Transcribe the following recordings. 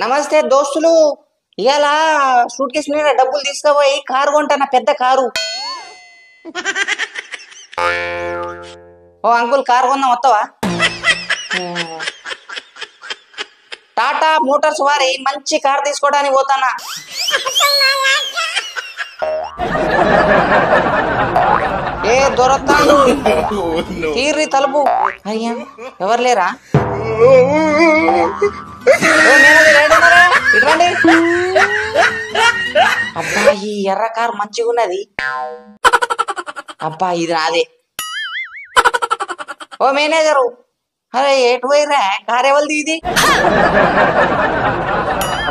నమస్తే దోస్తులు. ఇవాళ సూట్ కేసు మీద డబ్బులు తీసుకుపోయి కారు కొంటాను, పెద్ద కారు. ఓ అంకుల్, కారు కొందాం, వస్తావా? టాటా మోటార్స్ వారి మంచి కారు తీసుకోవడానికి పోతానా. ఏ దొరతాను తీర్రి తలుపు. అయ్యా ఎవరు లేరా? అబ్బా ఈ ఎర్ర కారు మంచిగా ఉన్నది. అబ్బా ఇది నాదే. ఓ మేనేజరు, అరే ఎటు పోయిరా? కారు ఎవరిది ఇది?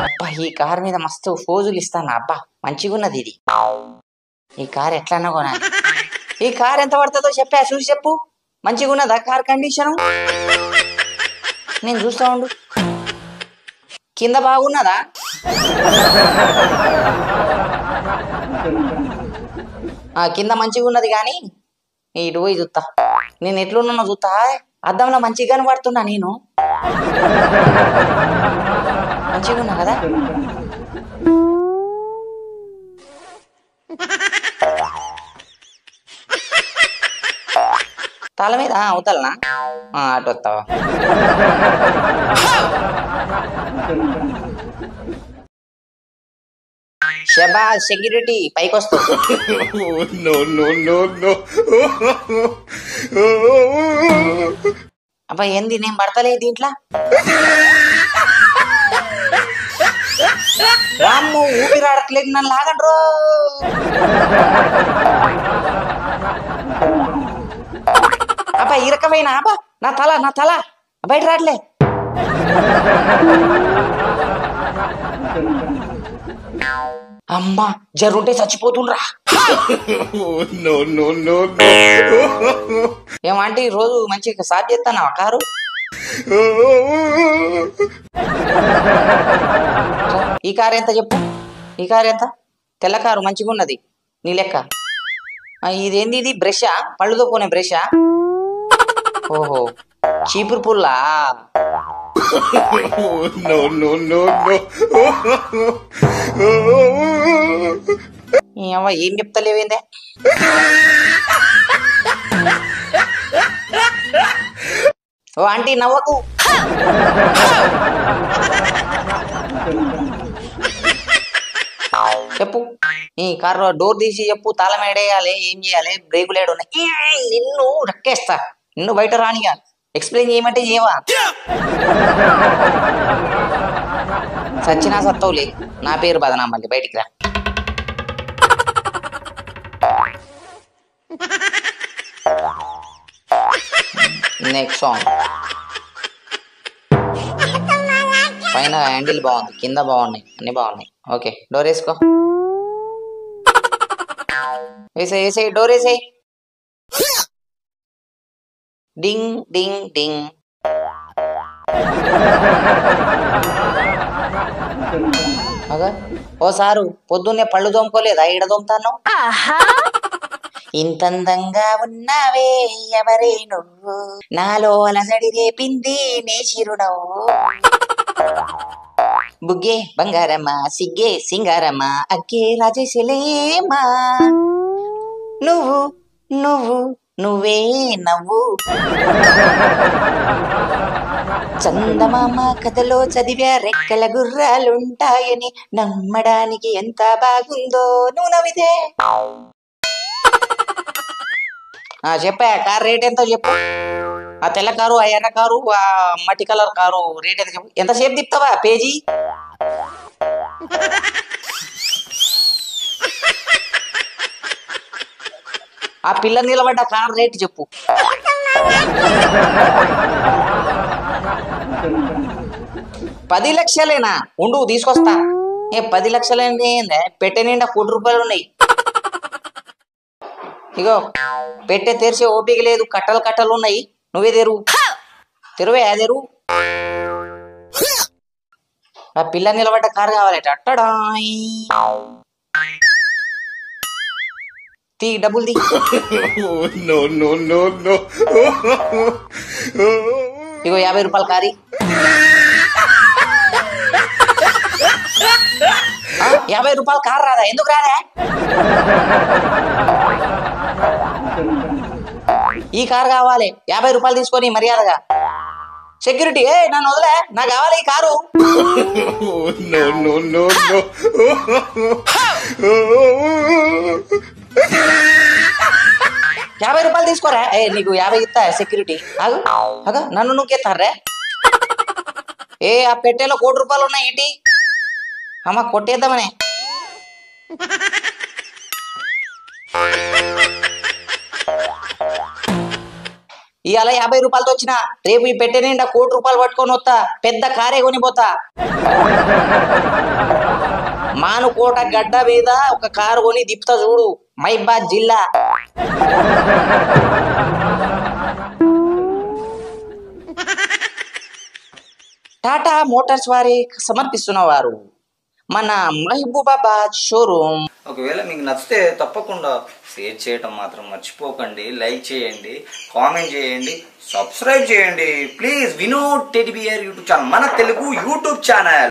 అబ్బా ఈ కారు మీద మస్తు ఫోజులు ఇస్తాను. అబ్బా మంచిగా ఉన్నది ఇది. ఈ కారు ఎట్లన్నా కొనాలి. ఈ కారు ఎంత పడుతుందో చెప్పా, చూసి చెప్పు. మంచిగా ఉన్నదా కార్ కండిషను? నేను చూస్తా ఉండు. కింద బాగున్నదా? కింద మంచిగా ఉన్నది, కానీ ఇటు పోయి చూస్తా. నేను ఎట్లున్నా చూస్తా. అద్దంలో మంచిగా కనబడుతున్నా నేను. మంచిగా ఉన్నా కదా? తల మీద అవతలనా? అటు వస్తావా? శబా సెక్యూరిటీ పైకి వస్తా. అబ్బా ఏంది, నేను పడతలేదు దీంట్లో. రామ్ము ఊపిరాడట్లేదు, నన్ను లాగండ్రో. అబ్బా ఇరకమైనా. అబ్బా నా తల బయట రాట్లే. అమ్మా జరుంటే చచ్చిపోతుండ్రా. ఏమంటే ఈ రోజు మంచిగా సాధ్య చేస్తానా కారు? ఈ కారు ఎంత చెప్పు? ఈ కారు ఎంత? తెల్ల కారు మంచిగా ఉన్నది నీ లెక్క. ఇదేంది, ఇది బ్రషా? పళ్ళుతో పోనే బ్రషా? ఓహో చీపురు పుల్లా. ఏం చెప్తలేవేందే? ఓ ఆంటీ నవ్వకు. చెప్పు. ఈ కారు డోర్ తీసి చెప్పు. తాళం ఏడేయాలి, ఏం చేయాలి? బ్రేకులు ఏడు ఉన్నాయి? నిన్ను రక్కేస్తా, నిన్ను బయట రానిగా. ఎక్స్ప్లెయిన్ చేయమంటే చేయవా? సచ్చినా సత్తవులే, నా పేరు బదనా. మళ్ళీ బయటికి రా. Next song. పైన హ్యాండిల్ బాగుంది, కింద బాగున్నాయి, అన్ని బాగున్నాయి. ఓకే డోర్ వేసుకో. వేసేయి డోర్ వేసేయి. డింగ్ డింగ్ డింగ్. అగా ఓ సారు, పొద్దున్నే పళ్ళు తోముకోలేదా? ఈడ తోముతాను. ఇంతందంగా ఉన్నావే ఎవరే నువ్వు, నాలో అలసడి రేపింది నే చిరునవ్వు. బుగ్గే బంగారమ్మా, సిగ్గే సింగారమ్మా, అగ్గే రాజేశలేమా, నువ్వు నువ్వు నువ్వే నవ్వు. చందమామ కథలో చదివా రెక్కల గుర్రాలుంటాయని, నమ్మడానికి ఎంత బాగుందో నువ్వు నవ్వితే. చెప్పా కారు రేట్ ఎంతో చెప్పు. ఆ తెల్ల కారు, ఆ ఎర్ర కారు, ఆ మట్టి కలర్ కారు రేట్ ఎంత చెప్పు. ఎంతసేపు తిప్పుతావా పేజీ? ఆ పిల్ల నిలబడ్డ కారు రేట్ చెప్పు. $10 లక్షలేనా? ఉండు తీసుకొస్తా. 10 లక్షలేంది? పెట్టె నిండా ₹1 ఉన్నాయి. ఇగో పెట్టె తెరిచే ఓపిక లేదు, కట్టలు కట్టలు ఉన్నాయి. నువ్వే తెరువే తెరువు. ఆ పిల్ల నిలబడ్డ కారు కావాలట. అట్టడాయ్ తీ, డబ్బులు తీ. ఇగో ₹50 కారీ. 50 రూపాయలు కారు రాదా? ఎందుకు రాదా? ఈ కారు కావాలి, 50 రూపాయలు తీసుకొని మర్యాదగా. సెక్యూరిటీ, నన్ను వదిలే, నాకు కావాలి ఈ కారు. 50 రూపాయలు తీసుకోరా. నీకు 50 ఇస్తా సెక్యూరిటీ. అగు అగ నన్ను నూకెత్తారే. ఆ పెట్టేలో 1 కోటి రూపాయలు ఉన్నాయి ఏంటి? అమ్మ కొట్టేద్దామనే. ఇవాళ 50 రూపాయలతో వచ్చిన, రేపు ఈ పెట్టె నిండా 1 కోటి రూపాయలు పట్టుకొని వస్తా, పెద్ద కారే కొనిపోతా. మానుకోట గడ్డ మీద ఒక కారు కొని దిప్తా చూడు, మైబాద్ జిల్లా. టాటా మోటార్స్ వారి సమర్పిస్తున్న వారు మన మహబూబాబాద్ షోరూమ్. ఒకవేళ మీకు నచ్చితే తప్పకుండా షేర్ చేయడం మాత్రం మర్చిపోకండి. లైక్ చేయండి, కామెంట్ చేయండి, సబ్స్క్రైబ్ చేయండి please. Vinod teddy bear YouTube channel, మన తెలుగు యూట్యూబ్ ఛానల్.